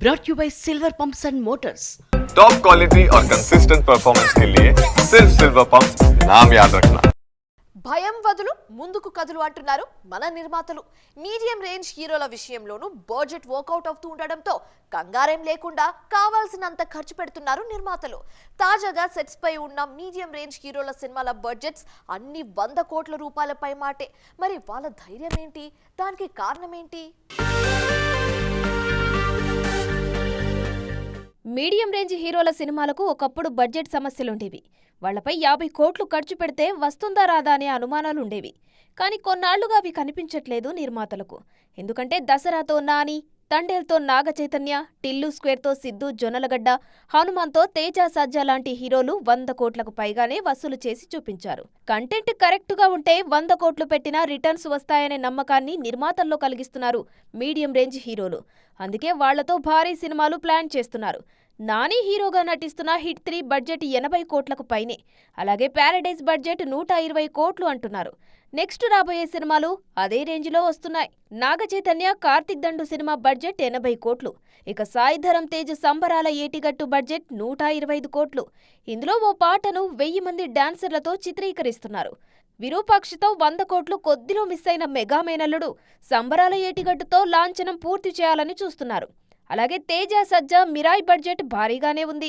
brought you by Silver Pumps and Motors. Top quality और consistent performance के लिए सिर्फ सिल्वर पंप्स नाम याद रखना. భయం వదులు ముందుకు కదులు అంటున్నారు మన నిర్మాతలు. మీడియం రేంజ్ హీరోల విషయంలోనూ బడ్జెట్ వర్కౌట్ అవుతూ ఉండడంతో కంగారేం లేకుండా కావాల్సినంత ఖర్చు పెడుతున్నారు నిర్మాతలు. తాజాగా సెట్స్ పై ఉన్న మీడియం రేంజ్ హీరోల సినిమాల బడ్జెట్స్ అన్ని 100 కోట్ల రూపాయలపై మాటే. మరి వాళ్ళ ధైర్యం ఏంటి? దానికి కారణం ఏంటి? మీడియం రేంజ్ హీరోల సినిమాలకు ఒకప్పుడు బడ్జెట్ సమస్యలుండేవి. వాళ్లపై 50 కోట్లు ఖర్చు పెడితే వస్తుందా రాదా అనే అనుమానాలుండేవి. కానీ కొన్నాళ్లుగా అవి కనిపించట్లేదు నిర్మాతలకు. ఎందుకంటే దసరాతో నాని, తండేల్తో నాగ చైతన్య, టిల్లు స్క్వేర్తో సిద్ధు జొన్నలగడ్డ, హనుమాన్తో తేజ సజ్జా లాంటి హీరోలు 100 కోట్లకు పైగానే వసూలు చేసి చూపించారు. కంటెంట్ కరెక్టుగా ఉంటే 100 కోట్లు పెట్టినా రిటర్న్స్ వస్తాయనే నమ్మకాన్ని నిర్మాతల్లో కలిగిస్తున్నారు మీడియం రేంజ్ హీరోలు. అందుకే వాళ్లతో భారీ సినిమాలు ప్లాన్ చేస్తున్నారు. నాని హీరోగా నటిస్తున్న హిట్ 3 బడ్జెట్ 80 కోట్లకు పైనే. అలాగే ప్యారడైజ్ బడ్జెట్ 120 కోట్లు అంటున్నారు. నెక్స్ట్ రాబోయే సినిమాలు అదే రేంజ్లో వస్తున్నాయి. నాగ చైతన్య కార్తిక్ దండు సినిమా బడ్జెట్ 80 కోట్లు. ఇక సాయి ధరమ్ తేజ్ సంబరాల ఏటిగట్టు బడ్జెట్ 125 కోట్లు. ఇందులో ఓ పాటను 1000 మంది డాన్సర్లతో చిత్రీకరిస్తున్నారు. విరూపాక్షతో 100 కోట్లు కొద్దిలో మిస్ అయిన మెగా మేనల్లుడు సంబరాల ఏటిగట్టుతో లాంఛనం పూర్తి చేయాలని చూస్తున్నారు. అలాగే తేజ సజ్జా మిరాయ్ బడ్జెట్ భారీగానే ఉంది.